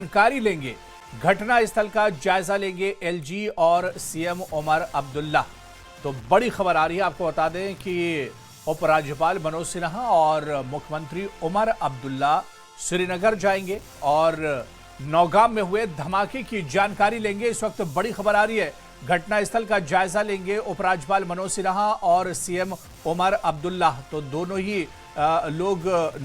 जानकारी लेंगे, घटना स्थल का जायजा लेंगे एलजी और सीएम उमर अब्दुल्ला। तो बड़ी खबर आ रही है, आपको बता दें कि उपराज्यपाल मनोज सिन्हा और मुख्यमंत्री उमर अब्दुल्ला श्रीनगर जाएंगे और नौगाम में हुए धमाके की जानकारी लेंगे। इस वक्त बड़ी खबर आ रही है, घटना स्थल का जायजा लेंगे उपराज्यपाल मनोज सिन्हा और सीएम उमर अब्दुल्ला। तो दोनों ही लोग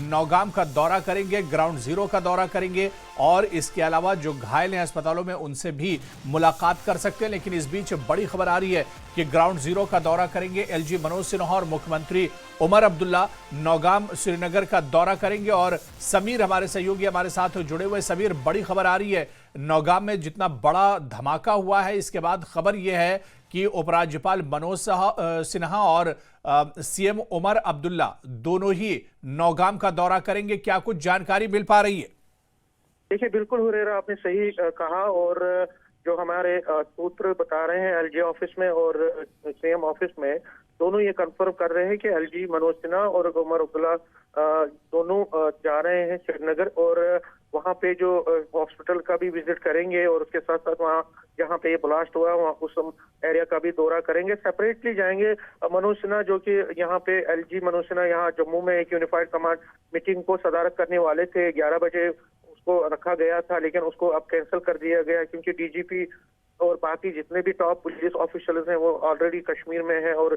नौगाम का दौरा करेंगे, ग्राउंड जीरो का दौरा करेंगे और इसके अलावा जो घायल हैं अस्पतालों में उनसे भी मुलाकात कर सकते हैं। लेकिन इस बीच बड़ी खबर आ रही है कि ग्राउंड जीरो का दौरा करेंगे एलजी मनोज सिन्हा और मुख्यमंत्री उमर अब्दुल्ला नौगाम श्रीनगर का दौरा करेंगे। और समीर हमारे सहयोगी हमारे साथ जुड़े हुए। समीर, बड़ी खबर आ रही है, नौगाम में जितना बड़ा धमाका हुआ है इसके बाद खबर यह है कि उपराज्यपाल मनोज सिन्हा और सीएम उमर अब्दुल्ला दोनों ही नौगाम का दौरा करेंगे। क्या कुछ जानकारी मिल पा रही है? देखिए, बिल्कुल हुरेरा, आपने सही कहा। और जो हमारे सूत्र बता रहे हैं एलजी ऑफिस में और सीएम ऑफिस में, दोनों ये कंफर्म कर रहे हैं कि एलजी मनोज सिन्हा और उमर अब्दुल्ला दोनों जा रहे हैं श्रीनगर और वहाँ पे जो हॉस्पिटल का भी विजिट करेंगे और उसके साथ साथ वहाँ जहाँ पे ये ब्लास्ट हुआ वहाँ उस एरिया का भी दौरा करेंगे। सेपरेटली जाएंगे मनोज सिन्हा, जो कि यहाँ पे एलजी मनोज सिन्हा यहाँ जम्मू में एक यूनिफाइड कमांड मीटिंग को सदारत करने वाले थे। 11 बजे उसको रखा गया था, लेकिन उसको अब कैंसिल कर दिया गया क्योंकि डीजीपी और बाकी जितने भी टॉप पुलिस ऑफिशियल्स हैं वो ऑलरेडी कश्मीर में हैं और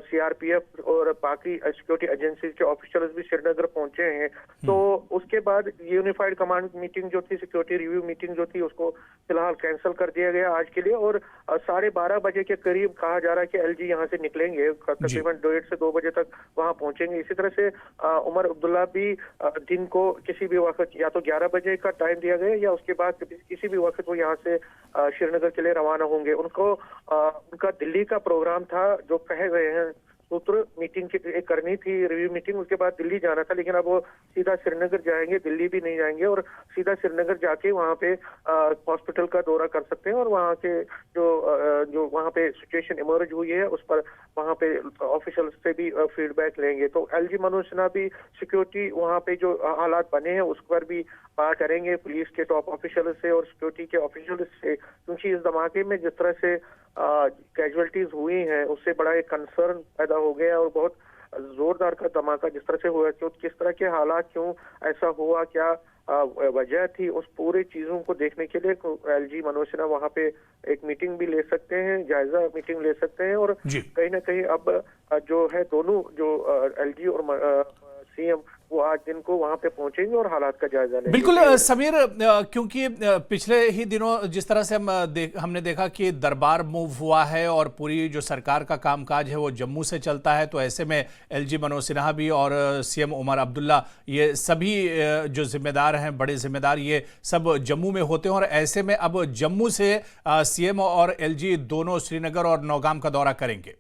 सीआरपीएफ और बाकी सिक्योरिटी एजेंसीज के ऑफिशियल्स भी श्रीनगर पहुंचे हैं। तो उसके बाद यूनिफाइड कमांड मीटिंग जो थी, सिक्योरिटी रिव्यू मीटिंग जो थी, उसको फिलहाल कैंसिल कर दिया गया आज के लिए। और 12:30 बजे के करीब कहा जा रहा है कि एलजी यहाँ से निकलेंगे, तकरीबन 1:30 से 2 बजे तक वहाँ पहुंचेंगे। इसी तरह से उमर अब्दुल्ला भी दिन को किसी भी वक्त या तो 11 बजे का टाइम दिया गया या उसके बाद किसी भी वक्त वो यहाँ से श्रीनगर के लिए रवाना होंगे। उनका दिल्ली का प्रोग्राम था, जो कहे गए हैं सूत्र, मीटिंग करनी थी, रिव्यू मीटिंग, उसके बाद दिल्ली जाना था, लेकिन अब वो सीधा श्रीनगर जाएंगे, दिल्ली भी नहीं जाएंगे और सीधा श्रीनगर जाके वहाँ पे हॉस्पिटल का दौरा कर सकते हैं और वहाँ के जो वहाँ पे सिचुएशन इमर्ज हुई है उस पर वहाँ पे ऑफिशियल से भी फीडबैक लेंगे। तो एलजी मनोज सिन्हा भी सिक्योरिटी वहाँ पे जो हालात बने हैं उस पर भी बात करेंगे पुलिस के टॉप ऑफिशियल से और सिक्योरिटी के ऑफिशियल से, क्योंकि इस धमाके में जिस तरह से कैजुअलिटीज हुई हैं उससे बड़ा एक कंसर्न पैदा हो गया और बहुत जोरदार का धमाका जिस तरह से हुआ, क्यों, किस तरह के हालात, क्यों ऐसा हुआ, क्या वजह थी, उस पूरी चीजों को देखने के लिए एलजी मनोज सिन्हा वहाँ पे एक मीटिंग भी ले सकते हैं, जायजा मीटिंग ले सकते हैं। और कहीं ना कहीं अब जो है दोनों जो एलजी और सीएम वो आज दिन को वहां पे पहुंचेंगे और हालात का जायजा लेंगे। बिल्कुल समीर, क्योंकि पिछले ही दिनों जिस तरह से हमने देखा कि दरबार मूव हुआ है और पूरी जो सरकार का कामकाज है वो जम्मू से चलता है, तो ऐसे में एलजी मनोज सिन्हा भी और सीएम उमर अब्दुल्ला ये सभी जो जिम्मेदार हैं, बड़े जिम्मेदार, ये सब जम्मू में होते हैं और ऐसे में अब जम्मू से सीएम और एलजी दोनों श्रीनगर और नौगाम का दौरा करेंगे।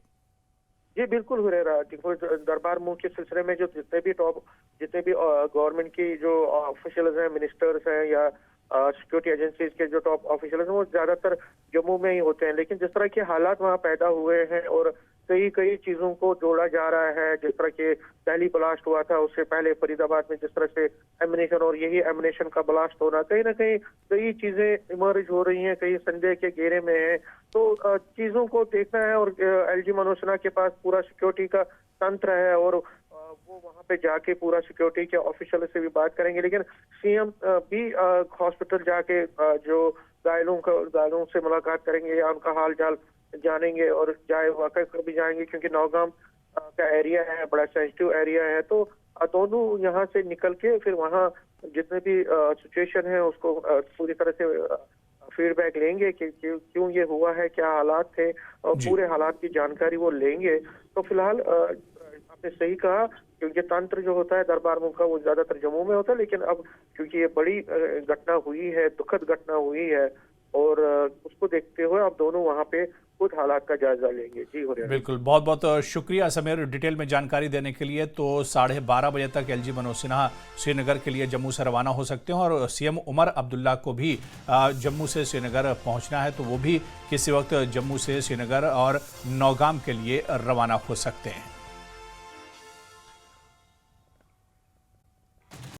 जी बिल्कुल हुरेरा, दरबार मूव के सिलसिले में जो जितने भी गवर्नमेंट की जो ऑफिशियल्स हैं, मिनिस्टर्स हैं या सिक्योरिटी एजेंसीज के जो टॉप ऑफिशियल्स हैं वो ज्यादातर जम्मू में ही होते हैं। लेकिन जिस तरह के हालात वहाँ पैदा हुए हैं और कई चीजों को जोड़ा जा रहा है, जिस तरह के पहली ब्लास्ट हुआ था उससे पहले फरीदाबाद में जिस तरह से एमिनेशन और यही एमिनेशन का ब्लास्ट होना, कहीं ना कहीं कई चीजें इमर्ज हो रही हैं, कई संदेह के घेरे में है। तो चीजों को देखना है और एलजी मनोज सिन्हा के पास पूरा सिक्योरिटी का तंत्र है और वो वहाँ पे जाके पूरा सिक्योरिटी के ऑफिशियल से भी बात करेंगे। लेकिन सीएम भी हॉस्पिटल जाके जो घायलों से मुलाकात करेंगे या उनका हाल चाल जानेंगे और वाकई भी जाएंगे, क्योंकि नौगाम का एरिया है, बड़ा सेंसिटिव एरिया है। तो दोनों यहाँ से निकल के फिर वहाँ जितने भी सिचुएशन है उसको पूरी तरह से फीडबैक लेंगे कि क्यों ये हुआ है, क्या हालात थे और पूरे हालात की जानकारी वो लेंगे। तो फिलहाल आपने सही कहा, क्योंकि तंत्र जो होता है दरबार मूव का वो ज्यादातर जम्मू में होता है, लेकिन अब क्योंकि ये बड़ी घटना हुई है, दुखद घटना हुई है और उसको देखते हुए अब दोनों वहाँ पे खुद हालात का जायजा लेंगे। जी हो रहा है। बिल्कुल, बहुत बहुत शुक्रिया समीर डिटेल में जानकारी देने के लिए। तो 12:30 बजे तक एलजी मनोज सिन्हा श्रीनगर के लिए जम्मू से रवाना हो सकते हैं और सीएम उमर अब्दुल्ला को भी जम्मू से श्रीनगर पहुंचना है, तो वो भी किसी वक्त जम्मू से श्रीनगर और नौगाम के लिए रवाना हो सकते हैं।